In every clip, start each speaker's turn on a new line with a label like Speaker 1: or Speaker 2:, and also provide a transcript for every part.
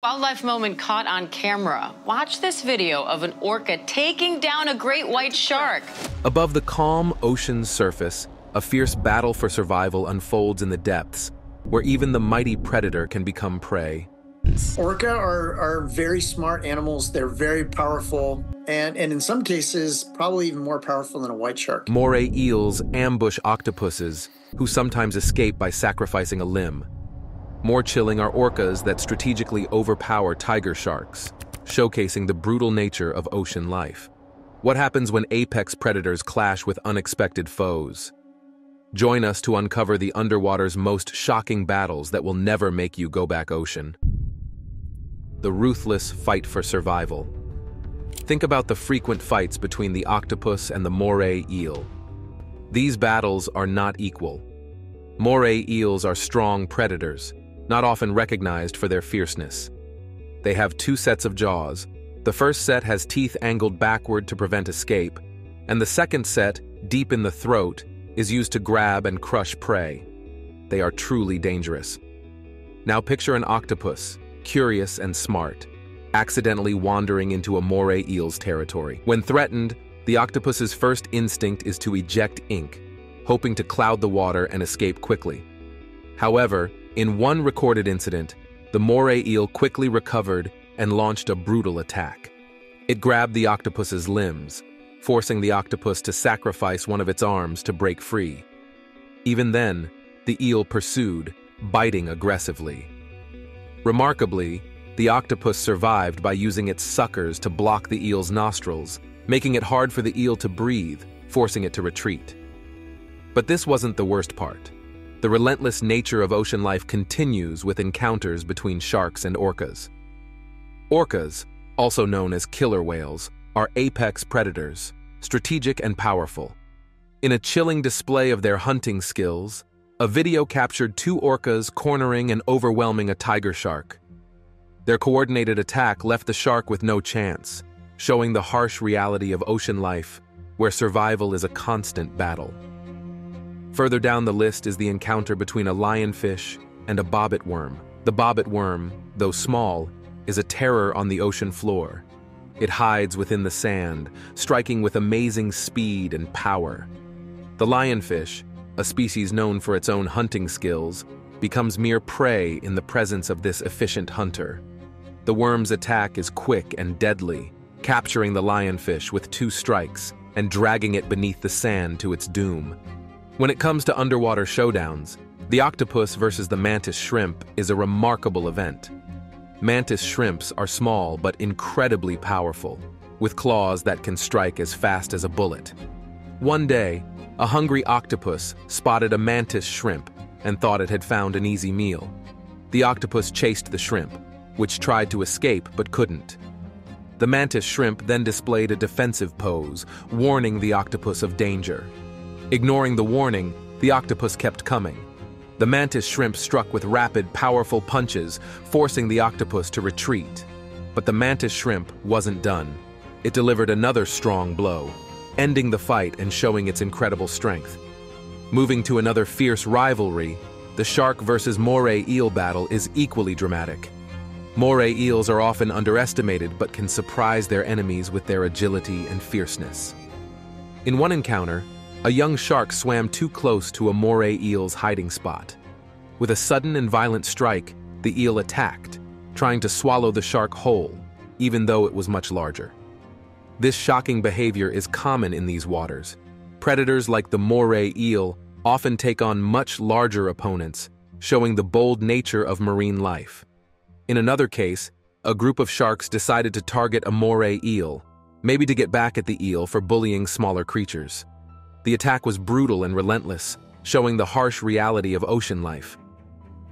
Speaker 1: Wildlife moment caught on camera. Watch this video of an orca taking down a great white shark.
Speaker 2: Above the calm ocean's surface, a fierce battle for survival unfolds in the depths, where even the mighty predator can become prey.
Speaker 3: Orca are very smart animals. They're very powerful, and in some cases, probably even more powerful than a white shark.
Speaker 2: Moray eels ambush octopuses, who sometimes escape by sacrificing a limb. More chilling are orcas that strategically overpower tiger sharks, showcasing the brutal nature of ocean life. What happens when apex predators clash with unexpected foes? Join us to uncover the underwater's most shocking battles that will never make you go back ocean. The ruthless fight for survival. Think about the frequent fights between the octopus and the moray eel. These battles are not equal. Moray eels are strong predators, not often recognized for their fierceness. They have two sets of jaws. The first set has teeth angled backward to prevent escape, and the second set, deep in the throat, is used to grab and crush prey. They are truly dangerous. Now picture an octopus, curious and smart, accidentally wandering into a moray eel's territory. When threatened, the octopus's first instinct is to eject ink, hoping to cloud the water and escape quickly. However, in one recorded incident, the moray eel quickly recovered and launched a brutal attack. It grabbed the octopus's limbs, forcing the octopus to sacrifice one of its arms to break free. Even then, the eel pursued, biting aggressively. Remarkably, the octopus survived by using its suckers to block the eel's nostrils, making it hard for the eel to breathe, forcing it to retreat. But this wasn't the worst part. The relentless nature of ocean life continues with encounters between sharks and orcas. Orcas, also known as killer whales, are apex predators, strategic and powerful. In a chilling display of their hunting skills, a video captured two orcas cornering and overwhelming a tiger shark. Their coordinated attack left the shark with no chance, showing the harsh reality of ocean life, where survival is a constant battle. Further down the list is the encounter between a lionfish and a bobbit worm. The bobbit worm, though small, is a terror on the ocean floor. It hides within the sand, striking with amazing speed and power. The lionfish, a species known for its own hunting skills, becomes mere prey in the presence of this efficient hunter. The worm's attack is quick and deadly, capturing the lionfish with two strikes and dragging it beneath the sand to its doom. When it comes to underwater showdowns, the octopus versus the mantis shrimp is a remarkable event. Mantis shrimps are small but incredibly powerful, with claws that can strike as fast as a bullet. One day, a hungry octopus spotted a mantis shrimp and thought it had found an easy meal. The octopus chased the shrimp, which tried to escape but couldn't. The mantis shrimp then displayed a defensive pose, warning the octopus of danger. Ignoring the warning, the octopus kept coming. The mantis shrimp struck with rapid, powerful punches, forcing the octopus to retreat. But the mantis shrimp wasn't done. It delivered another strong blow, ending the fight and showing its incredible strength. Moving to another fierce rivalry, the shark versus moray eel battle is equally dramatic. Moray eels are often underestimated but can surprise their enemies with their agility and fierceness. In one encounter, a young shark swam too close to a moray eel's hiding spot. With a sudden and violent strike, the eel attacked, trying to swallow the shark whole, even though it was much larger. This shocking behavior is common in these waters. Predators like the moray eel often take on much larger opponents, showing the bold nature of marine life. In another case, a group of sharks decided to target a moray eel, maybe to get back at the eel for bullying smaller creatures. The attack was brutal and relentless, showing the harsh reality of ocean life.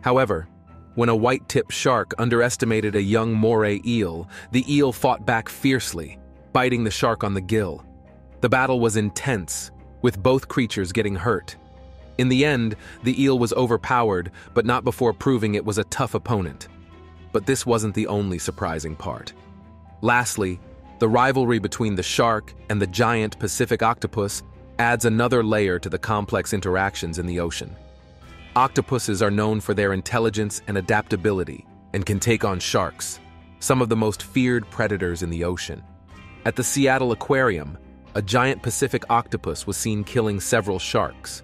Speaker 2: However, when a white-tipped shark underestimated a young moray eel, the eel fought back fiercely, biting the shark on the gill. The battle was intense, with both creatures getting hurt. In the end, the eel was overpowered, but not before proving it was a tough opponent. But this wasn't the only surprising part. Lastly, the rivalry between the shark and the giant Pacific octopus adds another layer to the complex interactions in the ocean. Octopuses are known for their intelligence and adaptability, and can take on sharks, some of the most feared predators in the ocean. At the Seattle Aquarium, a giant Pacific octopus was seen killing several sharks.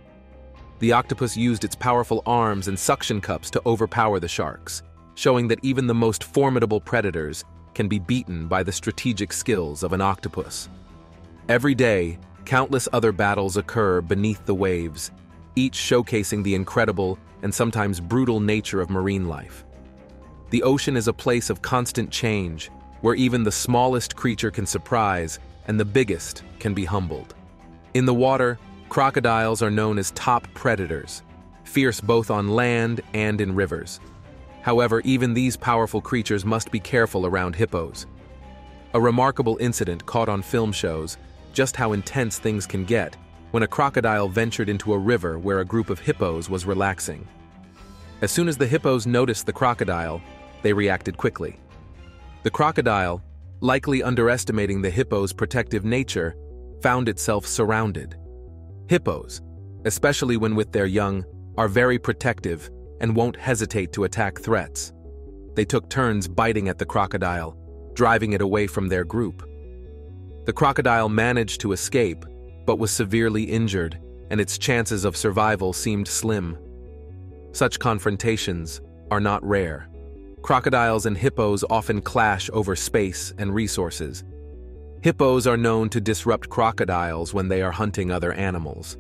Speaker 2: The octopus used its powerful arms and suction cups to overpower the sharks, showing that even the most formidable predators can be beaten by the strategic skills of an octopus. Every day, countless other battles occur beneath the waves, each showcasing the incredible and sometimes brutal nature of marine life. The ocean is a place of constant change, where even the smallest creature can surprise and the biggest can be humbled. In the water, crocodiles are known as top predators, fierce both on land and in rivers. However, even these powerful creatures must be careful around hippos. A remarkable incident caught on film shows just how intense things can get when a crocodile ventured into a river where a group of hippos was relaxing. As soon as the hippos noticed the crocodile, they reacted quickly. The crocodile, likely underestimating the hippo's protective nature, found itself surrounded. Hippos, especially when with their young, are very protective and won't hesitate to attack threats. They took turns biting at the crocodile, driving it away from their group. The crocodile managed to escape, but was severely injured, and its chances of survival seemed slim. Such confrontations are not rare. Crocodiles and hippos often clash over space and resources. Hippos are known to disrupt crocodiles when they are hunting other animals.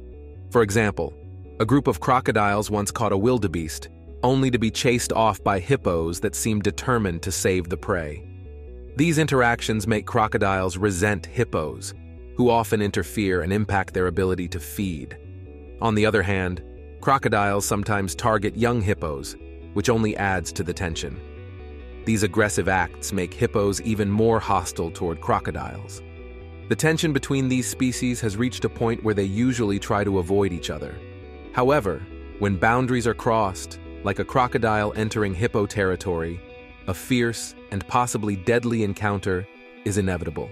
Speaker 2: For example, a group of crocodiles once caught a wildebeest, only to be chased off by hippos that seemed determined to save the prey. These interactions make crocodiles resent hippos, who often interfere and impact their ability to feed. On the other hand, crocodiles sometimes target young hippos, which only adds to the tension. These aggressive acts make hippos even more hostile toward crocodiles. The tension between these species has reached a point where they usually try to avoid each other. However, when boundaries are crossed, like a crocodile entering hippo territory, a fierce and possibly deadly encounter is inevitable.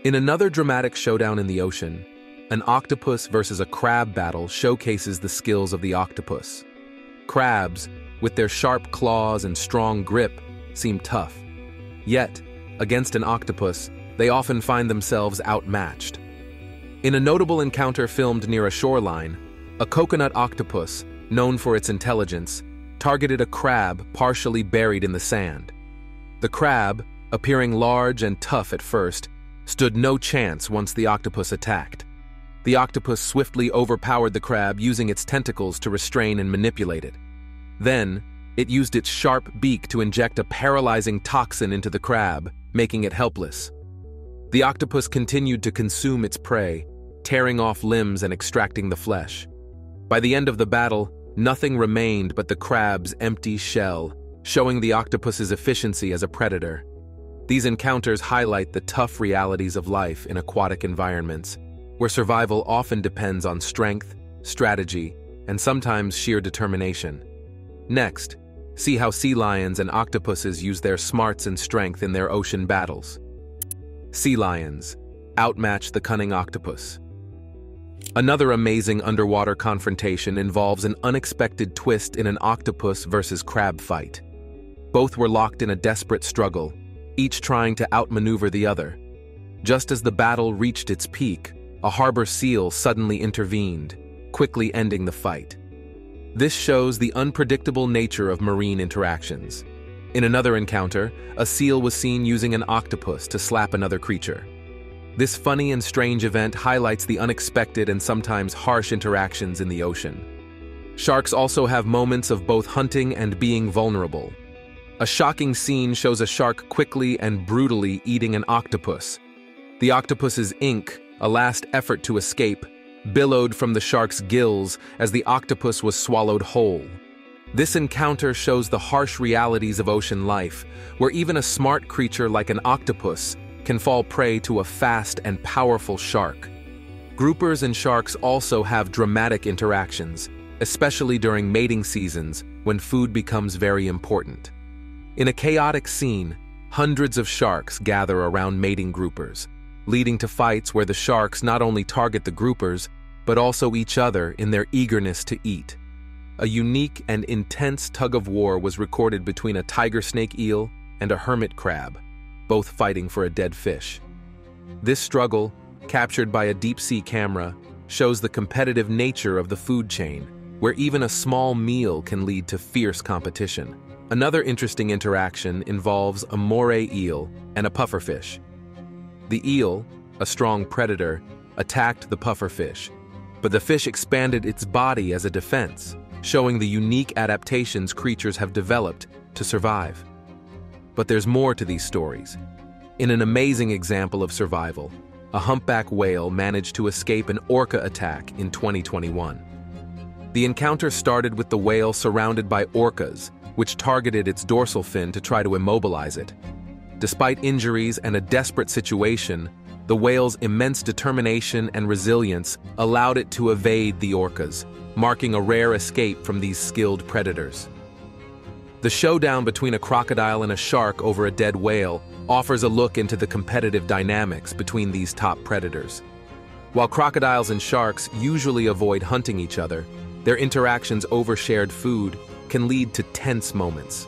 Speaker 2: In another dramatic showdown in the ocean, an octopus versus a crab battle showcases the skills of the octopus. Crabs, with their sharp claws and strong grip, seem tough. Yet, against an octopus, they often find themselves outmatched. In a notable encounter filmed near a shoreline, a coconut octopus, known for its intelligence, targeted a crab partially buried in the sand. The crab, appearing large and tough at first, stood no chance once the octopus attacked. The octopus swiftly overpowered the crab using its tentacles to restrain and manipulate it. Then, it used its sharp beak to inject a paralyzing toxin into the crab, making it helpless. The octopus continued to consume its prey, tearing off limbs and extracting the flesh. By the end of the battle, nothing remained but the crab's empty shell, showing the octopus's efficiency as a predator. These encounters highlight the tough realities of life in aquatic environments, where survival often depends on strength, strategy, and sometimes sheer determination. Next, see how sea lions and octopuses use their smarts and strength in their ocean battles. Sea lions outmatch the cunning octopus. Another amazing underwater confrontation involves an unexpected twist in an octopus versus crab fight. Both were locked in a desperate struggle, each trying to outmaneuver the other. Just as the battle reached its peak, a harbor seal suddenly intervened, quickly ending the fight. This shows the unpredictable nature of marine interactions. In another encounter, a seal was seen using an octopus to slap another creature. This funny and strange event highlights the unexpected and sometimes harsh interactions in the ocean. Sharks also have moments of both hunting and being vulnerable. A shocking scene shows a shark quickly and brutally eating an octopus. The octopus's ink, a last effort to escape, billowed from the shark's gills as the octopus was swallowed whole. This encounter shows the harsh realities of ocean life, where even a smart creature like an octopus can fall prey to a fast and powerful shark. Groupers and sharks also have dramatic interactions, especially during mating seasons when food becomes very important. In a chaotic scene, hundreds of sharks gather around mating groupers, leading to fights where the sharks not only target the groupers, but also each other in their eagerness to eat. a unique and intense tug-of-war was recorded between a tiger snake eel and a hermit crab, both fighting for a dead fish. This struggle, captured by a deep-sea camera, shows the competitive nature of the food chain, where even a small meal can lead to fierce competition. Another interesting interaction involves a moray eel and a pufferfish. The eel, a strong predator, attacked the pufferfish, but the fish expanded its body as a defense, showing the unique adaptations creatures have developed to survive. But there's more to these stories. In an amazing example of survival, a humpback whale managed to escape an orca attack in 2021. The encounter started with the whale surrounded by orcas, which targeted its dorsal fin to try to immobilize it. Despite injuries and a desperate situation, the whale's immense determination and resilience allowed it to evade the orcas, marking a rare escape from these skilled predators. The showdown between a crocodile and a shark over a dead whale offers a look into the competitive dynamics between these top predators. While crocodiles and sharks usually avoid hunting each other, their interactions over shared food can lead to tense moments.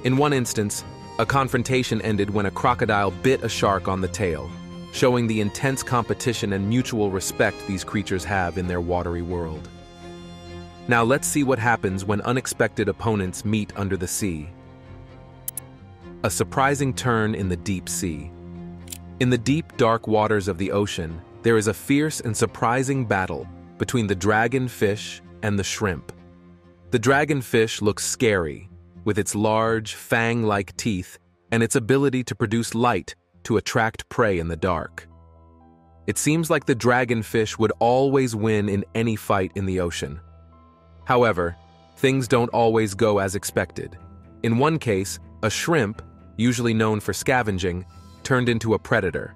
Speaker 2: In one instance, a confrontation ended when a crocodile bit a shark on the tail, showing the intense competition and mutual respect these creatures have in their watery world. Now let's see what happens when unexpected opponents meet under the sea. A surprising turn in the deep sea. In the deep, dark waters of the ocean, there is a fierce and surprising battle between the dragonfish and the shrimp. The dragonfish looks scary, with its large, fang-like teeth and its ability to produce light to attract prey in the dark. It seems like the dragonfish would always win in any fight in the ocean. However, things don't always go as expected. In one case, a shrimp, usually known for scavenging, turned into a predator.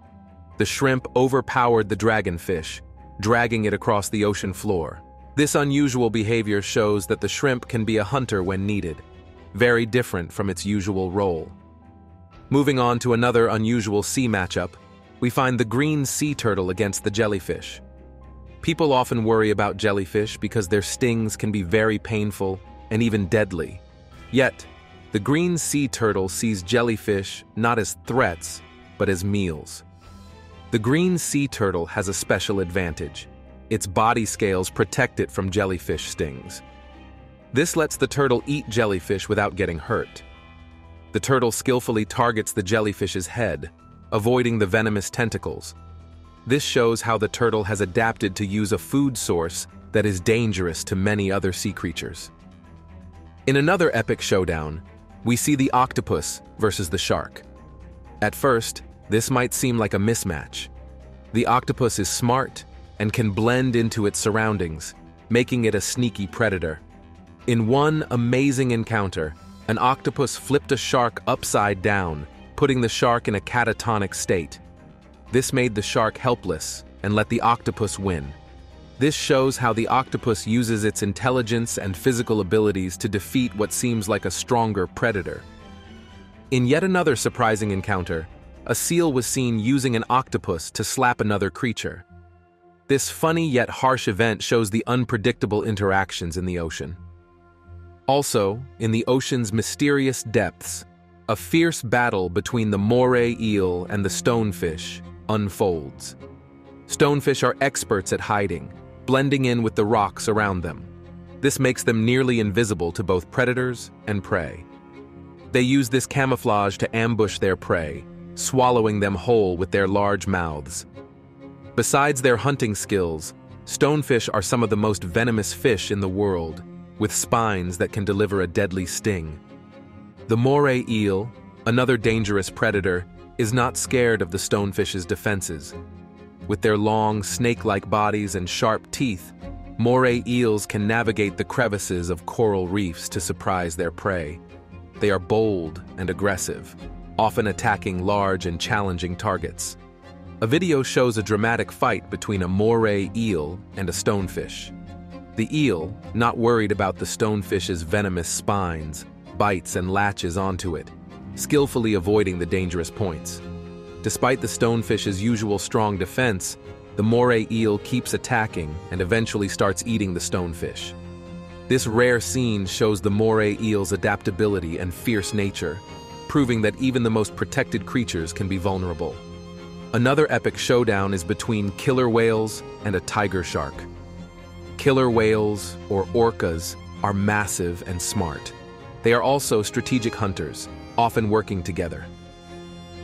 Speaker 2: The shrimp overpowered the dragonfish, dragging it across the ocean floor. This unusual behavior shows that the shrimp can be a hunter when needed, very different from its usual role. Moving on to another unusual sea matchup, we find the green sea turtle against the jellyfish. People often worry about jellyfish because their stings can be very painful and even deadly. Yet, the green sea turtle sees jellyfish not as threats, but as meals. The green sea turtle has a special advantage. Its body scales protect it from jellyfish stings. This lets the turtle eat jellyfish without getting hurt. The turtle skillfully targets the jellyfish's head, avoiding the venomous tentacles. This shows how the turtle has adapted to use a food source that is dangerous to many other sea creatures. In another epic showdown, we see the octopus versus the shark. At first, this might seem like a mismatch. The octopus is smart and can blend into its surroundings, making it a sneaky predator. In one amazing encounter, an octopus flipped a shark upside down, putting the shark in a catatonic state. This made the shark helpless and let the octopus win. This shows how the octopus uses its intelligence and physical abilities to defeat what seems like a stronger predator. In yet another surprising encounter, a seal was seen using an octopus to slap another creature. This funny yet harsh event shows the unpredictable interactions in the ocean. Also, in the ocean's mysterious depths, a fierce battle between the moray eel and the stonefish unfolds. Stonefish are experts at hiding, blending in with the rocks around them. This makes them nearly invisible to both predators and prey. They use this camouflage to ambush their prey, swallowing them whole with their large mouths. Besides their hunting skills, stonefish are some of the most venomous fish in the world, with spines that can deliver a deadly sting. The moray eel, another dangerous predator, is not scared of the stonefish's defenses. With their long, snake-like bodies and sharp teeth, moray eels can navigate the crevices of coral reefs to surprise their prey. They are bold and aggressive, often attacking large and challenging targets. A video shows a dramatic fight between a moray eel and a stonefish. The eel, not worried about the stonefish's venomous spines, bites and latches onto it, skillfully avoiding the dangerous points. Despite the stonefish's usual strong defense, the moray eel keeps attacking and eventually starts eating the stonefish. This rare scene shows the Moray eel's adaptability and fierce nature, proving that even the most protected creatures can be vulnerable. Another epic showdown is between killer whales and a tiger shark. Killer whales, or orcas, are massive and smart. They are also strategic hunters, often working together.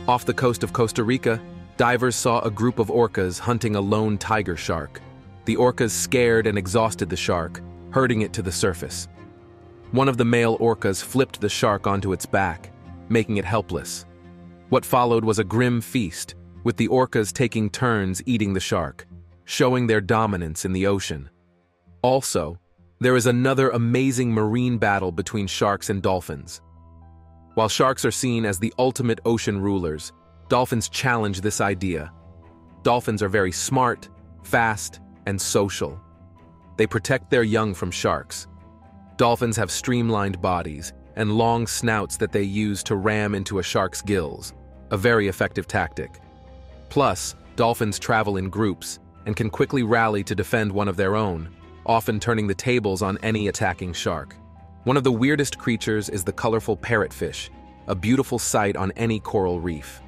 Speaker 2: Off the coast of Costa Rica, divers saw a group of orcas hunting a lone tiger shark. The orcas scared and exhausted the shark, herding it to the surface. One of the male orcas flipped the shark onto its back, making it helpless. What followed was a grim feast, with the orcas taking turns eating the shark, showing their dominance in the ocean. Also, there is another amazing marine battle between sharks and dolphins. While sharks are seen as the ultimate ocean rulers, dolphins challenge this idea. Dolphins are very smart, fast, and social. They protect their young from sharks. Dolphins have streamlined bodies and long snouts that they use to ram into a shark's gills, a very effective tactic. Plus, dolphins travel in groups and can quickly rally to defend one of their own, often turning the tables on any attacking shark. One of the weirdest creatures is the colorful parrotfish, a beautiful sight on any coral reef.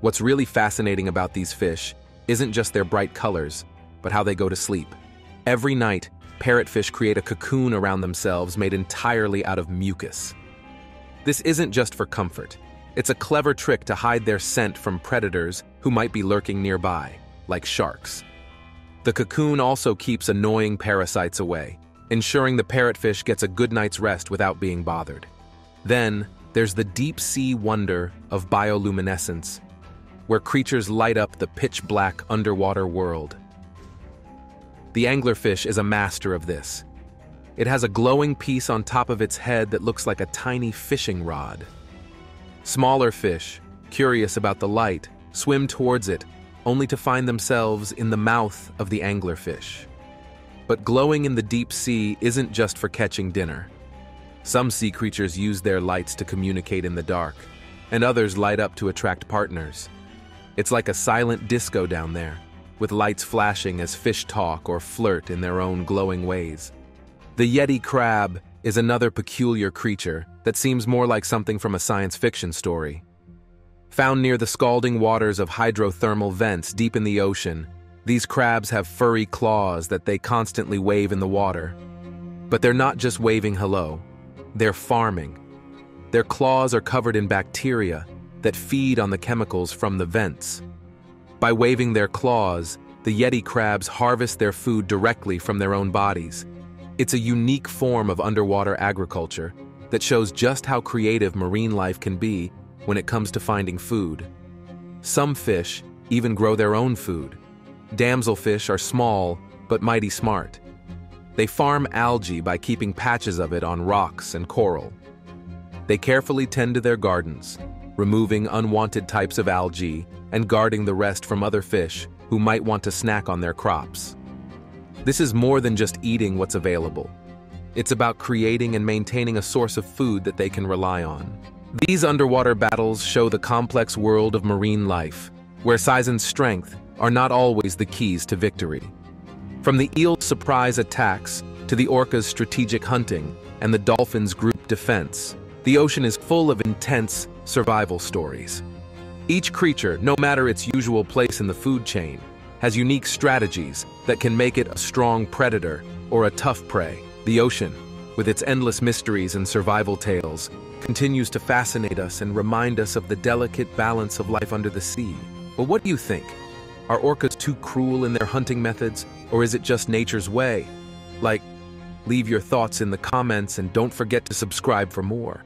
Speaker 2: What's really fascinating about these fish isn't just their bright colors, but how they go to sleep. Every night, parrotfish create a cocoon around themselves made entirely out of mucus. This isn't just for comfort. It's a clever trick to hide their scent from predators who might be lurking nearby, like sharks. The cocoon also keeps annoying parasites away, ensuring the parrotfish gets a good night's rest without being bothered. Then, there's the deep-sea wonder of bioluminescence, where creatures light up the pitch-black underwater world. The anglerfish is a master of this. It has a glowing piece on top of its head that looks like a tiny fishing rod. Smaller fish, curious about the light, swim towards it, only to find themselves in the mouth of the anglerfish. But glowing in the deep sea isn't just for catching dinner. Some sea creatures use their lights to communicate in the dark, and others light up to attract partners. It's like a silent disco down there, with lights flashing as fish talk or flirt in their own glowing ways. The Yeti crab is another peculiar creature that seems more like something from a science fiction story. Found near the scalding waters of hydrothermal vents deep in the ocean, these crabs have furry claws that they constantly wave in the water. But they're not just waving hello, they're farming. Their claws are covered in bacteria that feed on the chemicals from the vents. By waving their claws, the Yeti crabs harvest their food directly from their own bodies. It's a unique form of underwater agriculture that shows just how creative marine life can be when it comes to finding food. Some fish even grow their own food. Damselfish are small but mighty smart. They farm algae by keeping patches of it on rocks and coral. They carefully tend to their gardens, removing unwanted types of algae and guarding the rest from other fish who might want to snack on their crops. This is more than just eating what's available. It's about creating and maintaining a source of food that they can rely on. These underwater battles show the complex world of marine life, where size and strength are not always the keys to victory. From the eel's surprise attacks to the orca's strategic hunting and the dolphin's group defense, the ocean is full of intense survival stories. Each creature, no matter its usual place in the food chain, has unique strategies that can make it a strong predator or a tough prey. The ocean, with its endless mysteries and survival tales, continues to fascinate us and remind us of the delicate balance of life under the sea. But what do you think? Are orcas too cruel in their hunting methods, or is it just nature's way? Leave your thoughts in the comments and don't forget to subscribe for more.